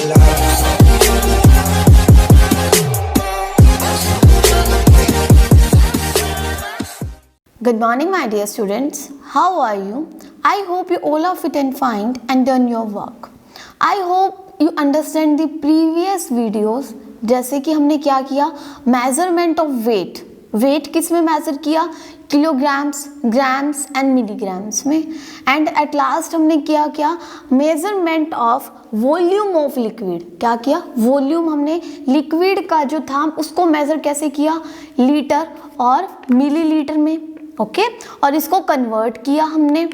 Good morning, my dear students. How are you? I hope you all are fit and fine and done your work. I hope you understand the previous videos. जैसे कि हमने क्या किया, measurement of weight. Wait किस में major किया, kilograms, grams and milligrams में. And at last हमने क्या measurement of volume of liquid. क्या किया, वॉल्यूम हमने लिक्विड का जो था उसको मेजर कैसे किया, लीटर और मिलीलीटर में. ओके और इसको कन्वर्ट किया हमने.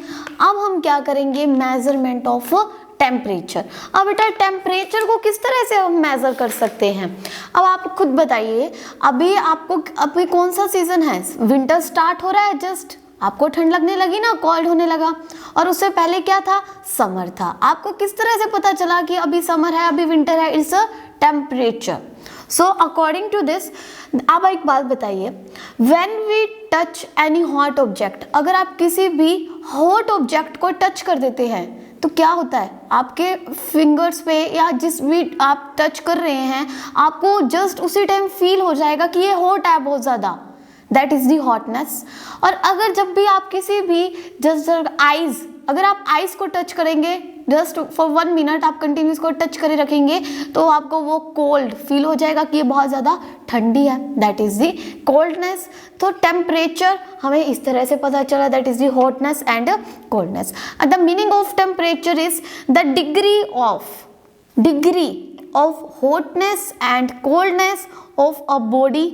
अब हम क्या करेंगे, मेजरमेंट ऑफ टेम्परेचर. अब बेटा टेम्परेचर को किस तरह से हम मेजर कर सकते हैं. अब आप खुद बताइए, अभी कौन सा सीजन है, विंटर स्टार्ट हो रहा है, जस्ट आपको ठंड लगने लगी ना, कोल्ड होने लगा. और उससे पहले क्या था, समर था. आपको किस तरह से पता चला कि अभी समर है, अभी विंटर है, it's a temperature. So according to this, अब एक बात बताइए, when we touch any hot object, अगर आप किसी भी हॉट ऑब्जेक्ट को टच कर देते हैं तो क्या होता है, आपके फिंगर्स पे या जिस भी आप टच कर रहे हैं, आपको जस्ट उसी टाइम फील हो जाएगा कि ये हॉट है बहुत ज़्यादा. That is the hotness. और अगर जब भी आप किसी भी जस्ट आइज, अगर आप आइज को टच करेंगे जस्ट फॉर 1 मिनट, आप कंटिन्यूस को टच करे रखेंगे तो आपको वो कोल्ड फील हो जाएगा कि ये बहुत ज़्यादा ठंडी है. That is the coldness. तो टेम्परेचर हमें इस तरह से पता चला, that is the hotness and coldness. The meaning of temperature is the degree of hotness and coldness of a body,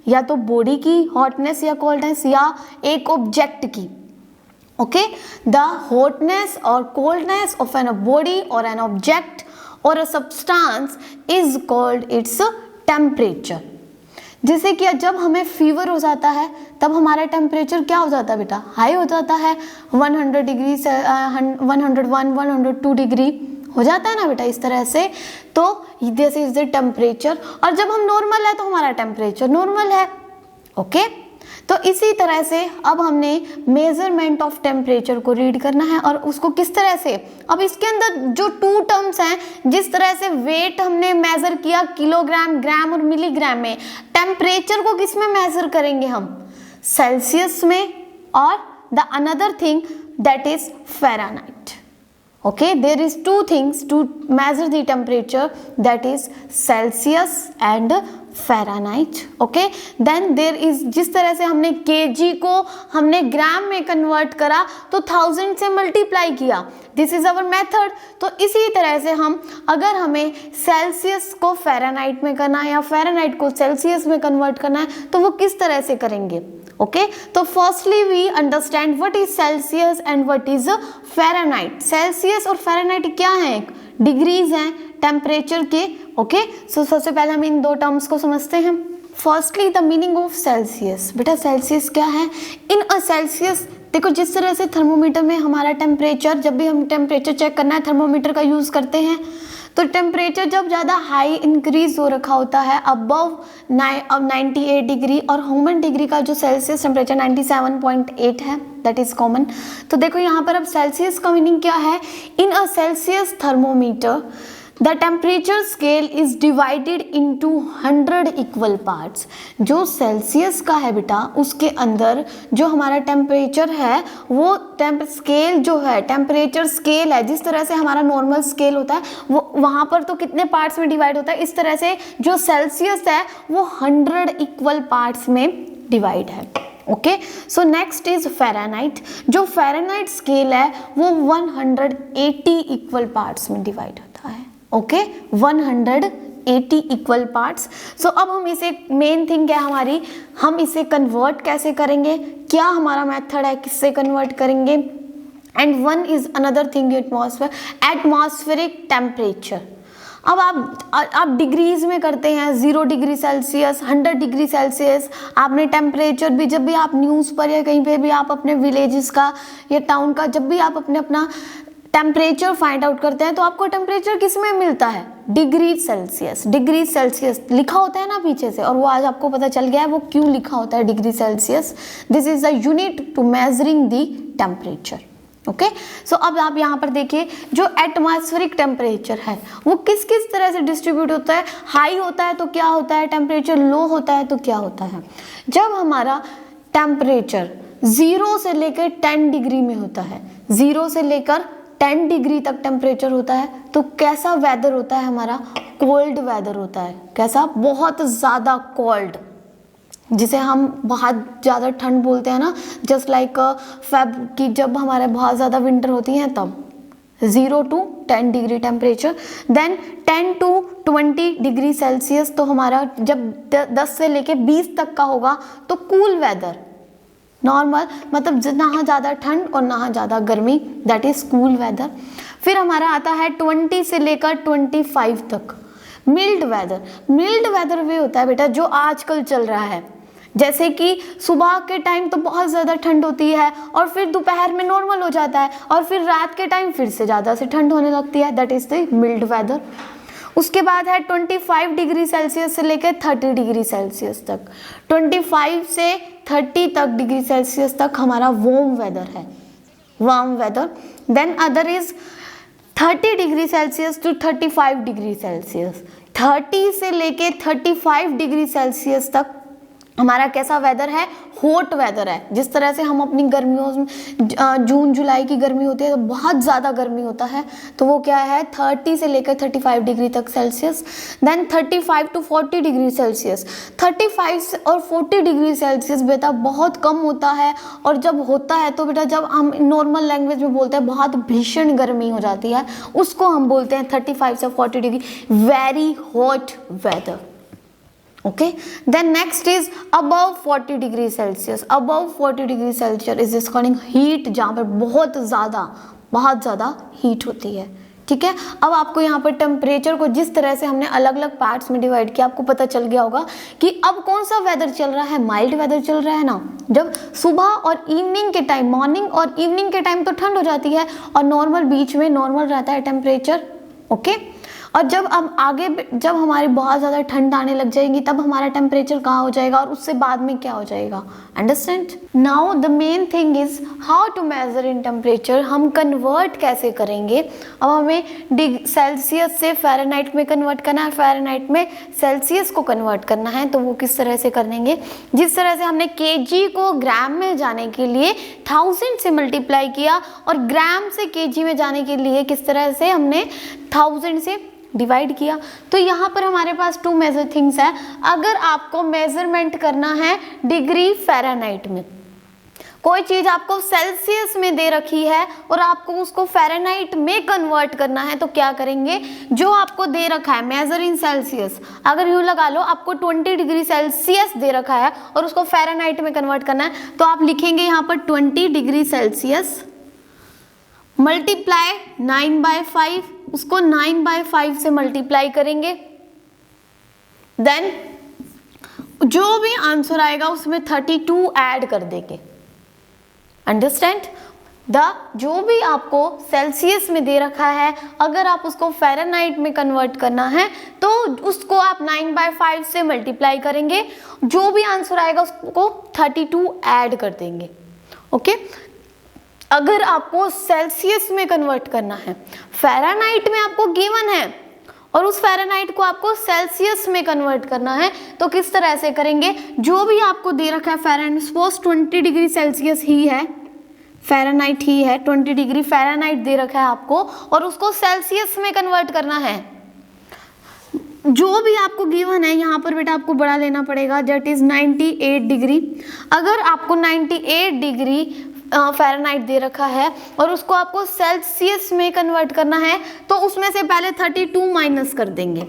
या तो बॉडी की हॉटनेस या कोल्डनेस या एक ऑब्जेक्ट की. Okay, the hotness or coldness of a body or an object or a substance is called its temperature. जैसे कि जब हमें फीवर हो जाता है तब हमारा टेम्परेचर क्या हो जाता है बेटा, हाई हो जाता है, 100 डिग्री से 101 102 डिग्री हो जाता है ना बेटा, इस तरह से. तो दिस इज द टेम्परेचर. और जब हम नॉर्मल है तो हमारा टेम्परेचर नॉर्मल है. ओके तो इसी तरह से अब हमने मेजरमेंट ऑफ टेम्परेचर को रीड करना है. और उसको किस तरह से, अब इसके अंदर जो 2 टर्म्स हैं, जिस तरह से वेट हमने मेजर किया किलोग्राम, ग्राम और मिलीग्राम में, टेम्परेचर को किस में मेजर करेंगे हम, सेल्सियस में. और the another thing that is Fahrenheit. Okay, there is 2 things to measure the temperature, that is Celsius and Fahrenheit. Okay, then there is, जिस तरह से हमने kg को हमने ग्राम में कन्वर्ट करा तो 1000 से मल्टीप्लाई किया, दिस इज अवर मेथड. तो इसी तरह से हम, अगर हमें सेल्सियस को फ़ारेनहाइट में करना है या फ़ारेनहाइट को सेल्सियस में कन्वर्ट करना है तो वो किस तरह से करेंगे. ओके तो firstly we understand what is Celsius and what is Fahrenheit. Celsius और फ़ारेनहाइट क्या हैं, डिग्रीज हैं टेम्परेचर के. ओके सो सबसे पहले हम इन 2 टर्म्स को समझते हैं. Firstly the meaning of Celsius. बेटा सेल्सियस क्या है, इन अ सेल्सियस, देखो जिस तरह से थर्मोमीटर में हमारा टेम्परेचर, जब भी हम टेम्परेचर चेक करना है थर्मोमीटर का यूज़ करते हैं, तो टेम्परेचर जब ज़्यादा हाई इंक्रीज हो रखा होता है अबव 98 डिग्री, और ह्यूमन डिग्री का जो सेल्सियस टेम्परेचर 97.8 है, दैट इज़ कॉमन. तो देखो यहाँ पर अब सेल्सियस का मीनिंग क्या है, in a Celsius thermometer the temperature scale is divided into 100 equal parts. जो सेल्सियस का है बेटा, उसके अंदर जो हमारा टेम्परेचर है वो स्केल जो है, टेम्परेचर स्केल है, जिस तरह से हमारा नॉर्मल स्केल होता है वो वहाँ पर तो कितने पार्ट्स में डिवाइड होता है, इस तरह से जो सेल्सियस है वो 100 इक्वल पार्ट्स में डिवाइड है. Okay so next is Fahrenheit. जो फ़ारेनहाइट स्केल है वो 180 इक्वल पार्ट्स में डिवाइड होता है. Okay 180 equal parts. सो अब हम इसे, मेन थिंग क्या है हमारी, हम इसे कन्वर्ट कैसे करेंगे, क्या हमारा मेथड है, किससे कन्वर्ट करेंगे. And one is another thing, atmospheric temperature. अब आप डिग्रीज में करते हैं, 0 डिग्री सेल्सियस, 100 डिग्री सेल्सियस. आपने टेम्परेचर भी, जब भी आप न्यूज़ पर या कहीं पे भी आप अपने विलेजेस का या टाउन का, जब भी आप अपना टेम्परेचर फाइंड आउट करते हैं तो आपको टेम्परेचर किस में मिलता है, डिग्री सेल्सियस. डिग्री सेल्सियस लिखा होता है ना पीछे से, और वो आज आपको पता चल गया है वो क्यों लिखा होता है degree Celsius. This is the unit to measuring the temperature. Okay so अब आप यहाँ पर देखिए जो एटमॉस्फेरिक टेम्परेचर है वो किस किस तरह से डिस्ट्रीब्यूट होता है। हाई होता है तो क्या होता है, टेम्परेचर लो होता है तो क्या होता है। जब हमारा टेम्परेचर 0 से लेकर 10 डिग्री में होता है, 0 से लेकर 10 डिग्री तक टेम्परेचर होता है, तो कैसा वेदर होता है हमारा, कोल्ड वेदर होता है। कैसा, बहुत ज़्यादा कोल्ड, जिसे हम बहुत ज़्यादा ठंड बोलते हैं ना, जस्ट लाइक फेब की जब हमारे बहुत ज़्यादा विंटर होती है तब 0 to 10 degree temperature. Then 10 to 20 degree Celsius, तो हमारा जब 10 से लेके 20 तक का होगा तो कूल वेदर, नॉर्मल, मतलब ना ज़्यादा ठंड और ना ज़्यादा गर्मी, दैट इज कूल वेदर। फिर हमारा आता है 20 से लेकर 25 तक मिल्ड वेदर। मिल्ड वेदर वे होता है बेटा जो आजकल चल रहा है, जैसे कि सुबह के टाइम तो बहुत ज़्यादा ठंड होती है और फिर दोपहर में नॉर्मल हो जाता है और फिर रात के टाइम फिर से ज़्यादा से ठंड होने लगती है, that is the mild weather. उसके बाद है 25 डिग्री सेल्सियस से लेकर 30 डिग्री सेल्सियस तक। 25 से 30 तक डिग्री सेल्सियस तक हमारा वार्म वेदर है, warm weather. Then other is 30 degree Celsius to 35 degree Celsius. 30 से लेके 35 डिग्री सेल्सियस तक हमारा कैसा वेदर है, हॉट वेदर है। जिस तरह से हम अपनी गर्मियों में जून जुलाई की गर्मी होती है तो बहुत ज़्यादा गर्मी होता है, तो वो क्या है 30 से लेकर 35 डिग्री तक Celsius. Then 35 to 40 degree Celsius. 35 और 40 डिग्री सेल्सियस बेटा बहुत कम होता है, और जब होता है तो बेटा जब हम नॉर्मल लैंग्वेज में बोलते हैं बहुत भीषण गर्मी हो जाती है, उसको हम बोलते हैं 35 से 40 degree very hot weather. Okay, then next is above 40 degree Celsius. Above 40 degree Celsius is called heat, जहाँ पर बहुत ज़्यादा हीट होती है। ठीक है, अब आपको यहाँ पर टेम्परेचर को जिस तरह से हमने अलग अलग पार्ट्स में डिवाइड किया, आपको पता चल गया होगा कि अब कौन सा वेदर चल रहा है, माइल्ड वेदर चल रहा है ना। जब सुबह और इवनिंग के टाइम, मॉर्निंग और इवनिंग के टाइम तो ठंड हो जाती है और नॉर्मल बीच में नॉर्मल रहता है टेम्परेचर। ओके, और जब अब आगे जब हमारी बहुत ज़्यादा ठंड आने लग जाएगी तब हमारा टेम्परेचर कहाँ हो जाएगा और उससे बाद में क्या हो जाएगा, understand. Now the main thing is how to measuring temperature. हम कन्वर्ट कैसे करेंगे, अब हमें सेल्सियस से फ़ारेनहाइट में कन्वर्ट करना है, फ़ारेनहाइट में सेल्सियस को कन्वर्ट करना है, तो वो किस तरह से करेंगे, जिस तरह से हमने केजी को ग्राम में जाने के लिए 1000 से मल्टीप्लाई किया और ग्राम से केजी में जाने के लिए किस तरह से हमने 1000 से डिवाइड किया। तो यहाँ पर हमारे पास 2 मेजर थिंग्स है। अगर आपको मेजरमेंट करना है डिग्री फ़ारेनहाइट में, कोई चीज़ आपको सेल्सियस में दे रखी है और आपको उसको फ़ारेनहाइट में कन्वर्ट करना है, तो क्या करेंगे, जो आपको दे रखा है मेजर इन सेल्सियस, अगर यूँ लगा लो आपको 20 डिग्री सेल्सियस दे रखा है और उसको फ़ारेनहाइट में कन्वर्ट करना है, तो आप लिखेंगे यहाँ पर 20 डिग्री सेल्सियस मल्टीप्लाई 9/5, उसको 9/5 से मल्टीप्लाई करेंगे। देन जो भी आंसर आएगा उसमें 32 ऐड कर देंगे, अंडरस्टैंड। जो भी आपको सेल्सियस में दे रखा है, अगर आप उसको फ़ारेनहाइट में कन्वर्ट करना है तो उसको आप 9/5 से मल्टीप्लाई करेंगे, जो भी आंसर आएगा उसको 32 ऐड कर देंगे। ओके, अगर आपको सेल्सियस में कन्वर्ट करना है, फ़ारेनहाइट में आपको गिवन है और उस फ़ारेनहाइट को आपको सेल्सियस में कन्वर्ट करना है, तो किस तरह से करेंगे, जो भी आपको दे रखा है फ़ारेनहाइट, सपोज 20 डिग्री सेल्सियस ही है, फ़ारेनहाइट ही है, 20 डिग्री फ़ारेनहाइट दे रखा है आपको और उसको सेल्सियस में कन्वर्ट करना है। जो भी आपको गिवन है यहाँ पर बेटा आपको बड़ा लेना पड़ेगा, दैट इज़ 98 डिग्री। अगर आपको 98 डिग्री फ़ारेनहाइट दे रखा है और उसको आपको सेल्सियस में कन्वर्ट करना है, तो उसमें से पहले 32 माइनस कर देंगे,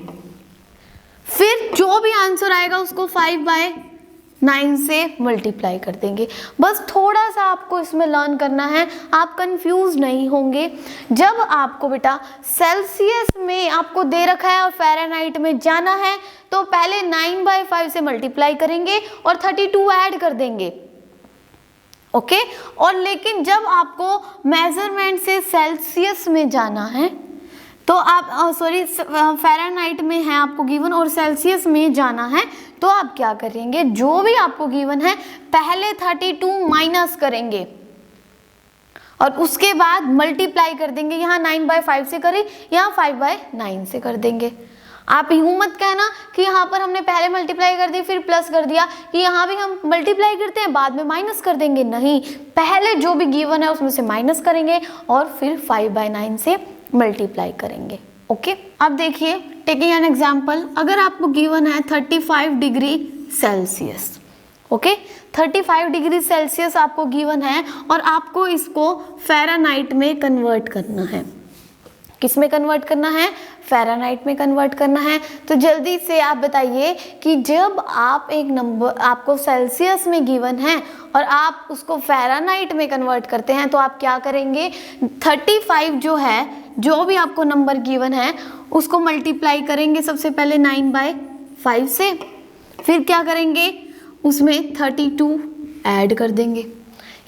फिर जो भी आंसर आएगा उसको 5/9 से मल्टीप्लाई कर देंगे। बस थोड़ा सा आपको इसमें लर्न करना है, आप कंफ्यूज नहीं होंगे। जब आपको बेटा सेल्सियस में आपको दे रखा है और फ़ारेनहाइट में जाना है, तो पहले 9/5 से मल्टीप्लाई करेंगे और 32 ऐड कर देंगे। ओके, और लेकिन जब आपको मेजरमेंट से सेल्सियस में जाना है तो आप फ़ारेनहाइट में है आपको गिवन और सेल्सियस में जाना है, तो आप क्या करेंगे, जो भी आपको गिवन है पहले 32 माइनस करेंगे और उसके बाद मल्टीप्लाई कर देंगे, यहाँ 9/5 से करें, यहाँ 5/9 से कर देंगे। आप यूं मत कहना कि यहाँ पर हमने पहले मल्टीप्लाई कर दी फिर प्लस कर दिया, कि यहाँ भी हम मल्टीप्लाई करते हैं बाद में माइनस कर देंगे, नहीं, पहले जो भी गिवन है उसमें से माइनस करेंगे और फिर 5/9 से मल्टीप्लाई करेंगे। ओके, अब देखिए, टेकिंग एन एग्जाम्पल, अगर आपको गिवन है 35 degree Celsius, okay, 35 degree Celsius आपको गिवन है और आपको इसको फ़ारेनहाइट में कन्वर्ट करना है। किस में कन्वर्ट करना है? फ़ारेनहाइट में कन्वर्ट करना है। तो जल्दी से आप बताइए कि जब आप एक नंबर आपको सेल्सियस में गिवन है और आप उसको फ़ारेनहाइट में कन्वर्ट करते हैं तो आप क्या करेंगे? 35 जो है, जो भी आपको नंबर गिवन है उसको मल्टीप्लाई करेंगे सबसे पहले 9/5 से, फिर क्या करेंगे? उसमें 32 ऐड कर देंगे।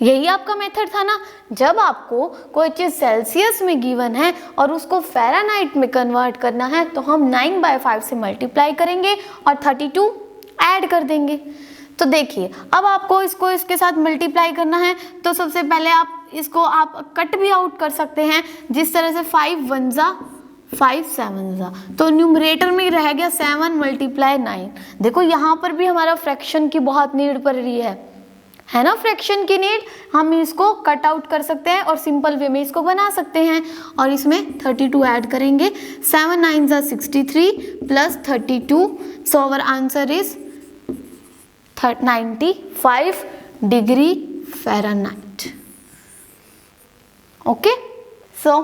यही आपका मेथड था ना, जब आपको कोई चीज़ सेल्सियस में गिवन है और उसको फ़ारेनहाइट में कन्वर्ट करना है तो हम 9/5 से मल्टीप्लाई करेंगे और 32 ऐड कर देंगे। तो देखिए, अब आपको इसको इसके साथ मल्टीप्लाई करना है तो सबसे पहले आप इसको आप कट भी आउट कर सकते हैं, जिस तरह से 5 1 जा 5 7 जा, तो न्यूमरेटर में रह गया 7 × 9। देखो यहाँ पर भी हमारा फ्रैक्शन की बहुत नीड पड़ रही है ना, फ्रैक्शन की नीड। हम इसको कट आउट कर सकते हैं और सिंपल वे में इसको बना सकते हैं और इसमें 32 ऐड करेंगे। 7 9 जा 63 plus 32, so our answer is 95 degree Fahrenheit. Okay, so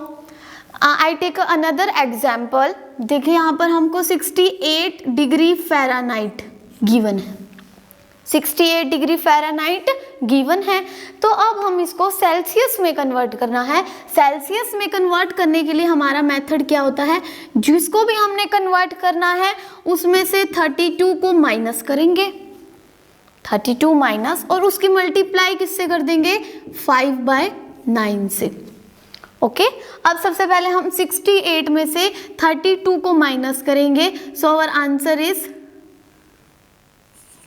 I take another example. देखिए यहाँ पर हमको 68 डिग्री फ़ारेनहाइट गिवन है, 68 डिग्री फ़ारेनहाइट गिवन है। तो अब हम इसको सेल्सियस में कन्वर्ट करना है। सेल्सियस में कन्वर्ट करने के लिए हमारा मेथड क्या होता है? जिसको भी हमने कन्वर्ट करना है उसमें से 32 को माइनस करेंगे, 32 माइनस, और उसकी मल्टीप्लाई किससे कर देंगे? 5/9 से। ओके, अब सबसे पहले हम 68 में से 32 को माइनस करेंगे, so our answer is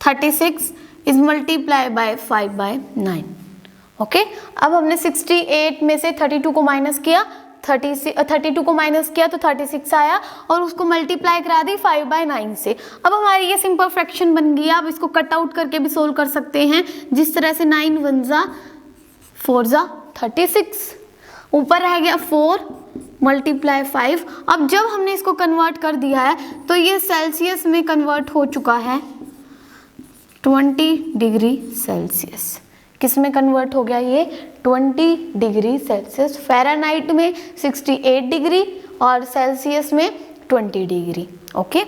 36 is multiply by 5/9। ओके, अब हमने 68 में से 32 को माइनस किया, 32 को माइनस किया तो 36 आया और उसको मल्टीप्लाई करा दी 5/9 से। अब हमारी ये सिंपल फ्रैक्शन बन गई। आप इसको कट आउट करके भी सोल्व कर सकते हैं, जिस तरह से 9 1 जा 4 जा 36, ऊपर रह गया 4 मल्टीप्लाई 5। अब जब हमने इसको कन्वर्ट कर दिया है तो ये सेल्सियस में कन्वर्ट हो चुका है 20 डिग्री सेल्सियस। किस में कन्वर्ट हो गया ये? 20 डिग्री सेल्सियस। फ़ारेनहाइट में 68 डिग्री और सेल्सियस में 20 degree. Okay,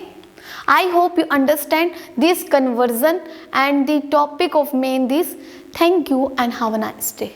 I hope you understand this conversion and the topic of main this. Thank you and have a nice day.